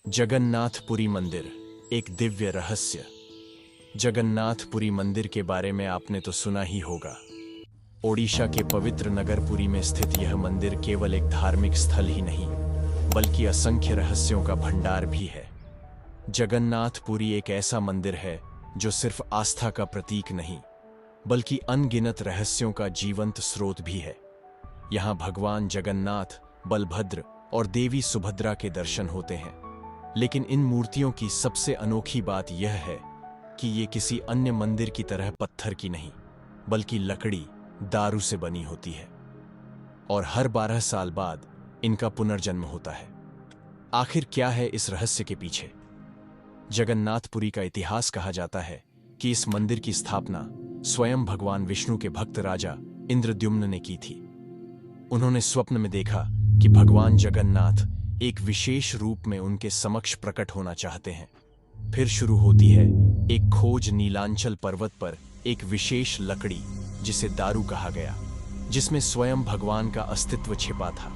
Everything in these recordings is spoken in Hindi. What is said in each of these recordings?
जगन्नाथपुरी मंदिर, एक दिव्य रहस्य। जगन्नाथपुरी मंदिर के बारे में आपने तो सुना ही होगा। ओडिशा के पवित्र नगर पुरी में स्थित यह मंदिर केवल एक धार्मिक स्थल ही नहीं, बल्कि असंख्य रहस्यों का भंडार भी है। जगन्नाथपुरी एक ऐसा मंदिर है जो सिर्फ आस्था का प्रतीक नहीं, बल्कि अनगिनत रहस्यों का जीवंत स्रोत भी है। यहाँ भगवान जगन्नाथ, बलभद्र और देवी सुभद्रा के दर्शन होते हैं। लेकिन इन मूर्तियों की सबसे अनोखी बात यह है कि ये किसी अन्य मंदिर की तरह पत्थर की नहीं, बल्कि लकड़ी, दारू से बनी होती है। और हर 12 साल बाद इनका पुनर्जन्म होता है। आखिर क्या है इस रहस्य के पीछे? जगन्नाथपुरी का इतिहास कहा जाता है कि इस मंदिर की स्थापना स्वयं भगवान विष्णु के भक्त राजा इंद्रद्युम्न ने की थी। उन्होंने स्वप्न में देखा कि भगवान जगन्नाथ एक विशेष रूप में उनके समक्ष प्रकट होना चाहते हैं। फिर शुरू होती है एक खोज नीलांचल पर्वत पर एक विशेष लकड़ी, जिसे दारू कहा गया, जिसमें स्वयं भगवान का अस्तित्व छिपा था।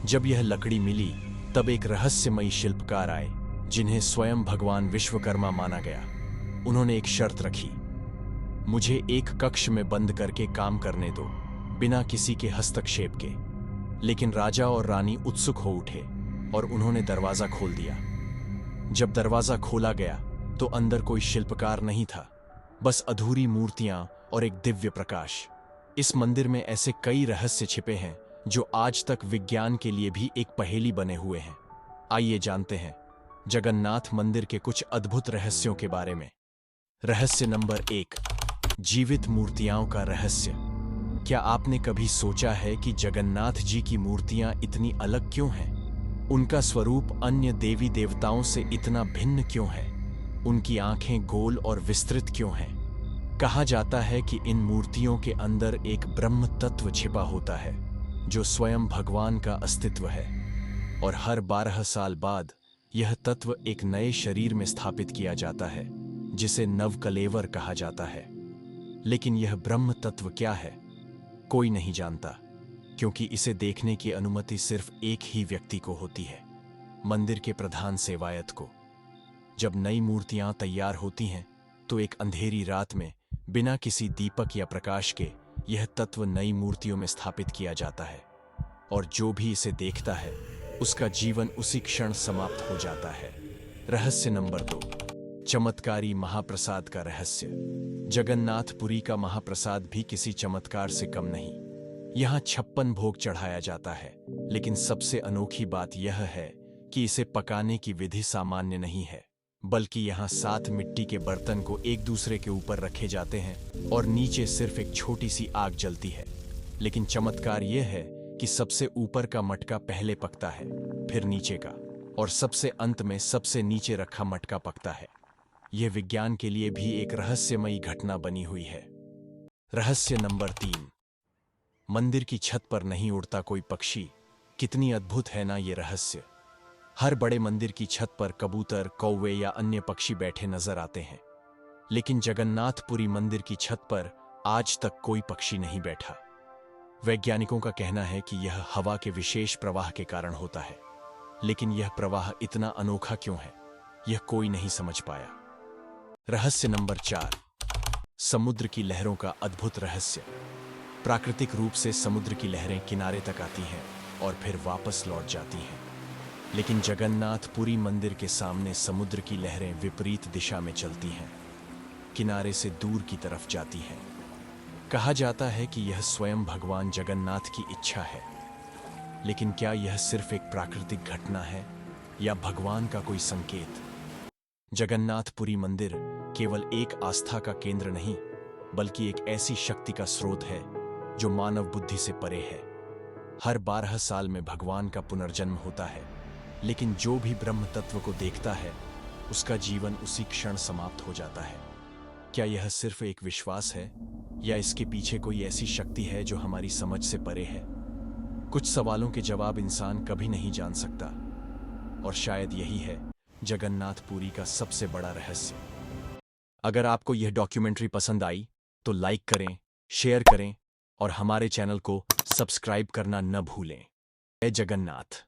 जब यह लकड़ी मिली, तब एक रहस्यमयी शिल्पकार आए, जिन्हें स्वयं भगवान विश्वकर्मा माना गया। उन्होंने एक शर्त रखी, मुझे एक कक्ष में बंद करके काम करने दो, बिना किसी के हस्तक्षेप के। लेकिन राजा और रानी उत्सुक हो उठे और उन्होंने दरवाजा खोल दिया। जब दरवाजा खोला गया तो अंदर कोई शिल्पकार नहीं था, बस अधूरी मूर्तियां और एक दिव्य प्रकाश। इस मंदिर में ऐसे कई रहस्य छिपे हैं जो आज तक विज्ञान के लिए भी एक पहेली बने हुए हैं। आइए जानते हैं जगन्नाथ मंदिर के कुछ अद्भुत रहस्यों के बारे में। रहस्य नंबर 1, जीवित मूर्तियां का रहस्य। क्या आपने कभी सोचा है कि जगन्नाथ जी की मूर्तियां इतनी अलग क्यों हैं? उनका स्वरूप अन्य देवी देवताओं से इतना भिन्न क्यों है? उनकी आंखें गोल और विस्तृत क्यों हैं? कहा जाता है कि इन मूर्तियों के अंदर एक ब्रह्म तत्व छिपा होता है, जो स्वयं भगवान का अस्तित्व है। और हर 12 साल बाद यह तत्व एक नए शरीर में स्थापित किया जाता है, जिसे नवकलेवर कहा जाता है। लेकिन यह ब्रह्म तत्व क्या है, कोई नहीं जानता, क्योंकि इसे देखने की अनुमति सिर्फ एक ही व्यक्ति को होती है, मंदिर के प्रधान सेवायत को। जब नई मूर्तियां तैयार होती हैं, तो एक अंधेरी रात में बिना किसी दीपक या प्रकाश के यह तत्व नई मूर्तियों में स्थापित किया जाता है। और जो भी इसे देखता है, उसका जीवन उसी क्षण समाप्त हो जाता है। रहस्य नंबर 2, चमत्कारी महाप्रसाद का रहस्य। जगन्नाथपुरी का महाप्रसाद भी किसी चमत्कार से कम नहीं। यहाँ 56 भोग चढ़ाया जाता है, लेकिन सबसे अनोखी बात यह है कि इसे पकाने की विधि सामान्य नहीं है, बल्कि यहाँ 7 मिट्टी के बर्तन को एक दूसरे के ऊपर रखे जाते हैं और नीचे सिर्फ एक छोटी सी आग जलती है। लेकिन चमत्कार यह है कि सबसे ऊपर का मटका पहले पकता है, फिर नीचे का, और सबसे अंत में सबसे नीचे रखा मटका पकता है। यह विज्ञान के लिए भी एक रहस्यमयी घटना बनी हुई है। रहस्य नंबर 3, मंदिर की छत पर नहीं उड़ता कोई पक्षी। कितनी अद्भुत है ना ये रहस्य। हर बड़े मंदिर की छत पर कबूतर, कौवे या अन्य पक्षी बैठे नजर आते हैं, लेकिन जगन्नाथपुरी मंदिर की छत पर आज तक कोई पक्षी नहीं बैठा। वैज्ञानिकों का कहना है कि यह हवा के विशेष प्रवाह के कारण होता है, लेकिन यह प्रवाह इतना अनोखा क्यों है, यह कोई नहीं समझ पाया। रहस्य नंबर 4, समुद्र की लहरों का अद्भुत रहस्य। प्राकृतिक रूप से समुद्र की लहरें किनारे तक आती हैं और फिर वापस लौट जाती हैं, लेकिन जगन्नाथपुरी मंदिर के सामने समुद्र की लहरें विपरीत दिशा में चलती हैं, किनारे से दूर की तरफ जाती हैं। कहा जाता है कि यह स्वयं भगवान जगन्नाथ की इच्छा है। लेकिन क्या यह सिर्फ एक प्राकृतिक घटना है या भगवान का कोई संकेत? जगन्नाथपुरी मंदिर केवल एक आस्था का केंद्र नहीं, बल्कि एक ऐसी शक्ति का स्रोत है जो मानव बुद्धि से परे है। हर 12 साल में भगवान का पुनर्जन्म होता है, लेकिन जो भी ब्रह्म तत्व को देखता है, उसका जीवन उसी क्षण समाप्त हो जाता है। क्या यह सिर्फ एक विश्वास है, या इसके पीछे कोई ऐसी शक्ति है जो हमारी समझ से परे है? कुछ सवालों के जवाब इंसान कभी नहीं जान सकता, और शायद यही है जगन्नाथपुरी का सबसे बड़ा रहस्य। अगर आपको यह डॉक्यूमेंट्री पसंद आई तो लाइक करें, शेयर करें और हमारे चैनल को सब्सक्राइब करना न भूलें। जय जगन्नाथ।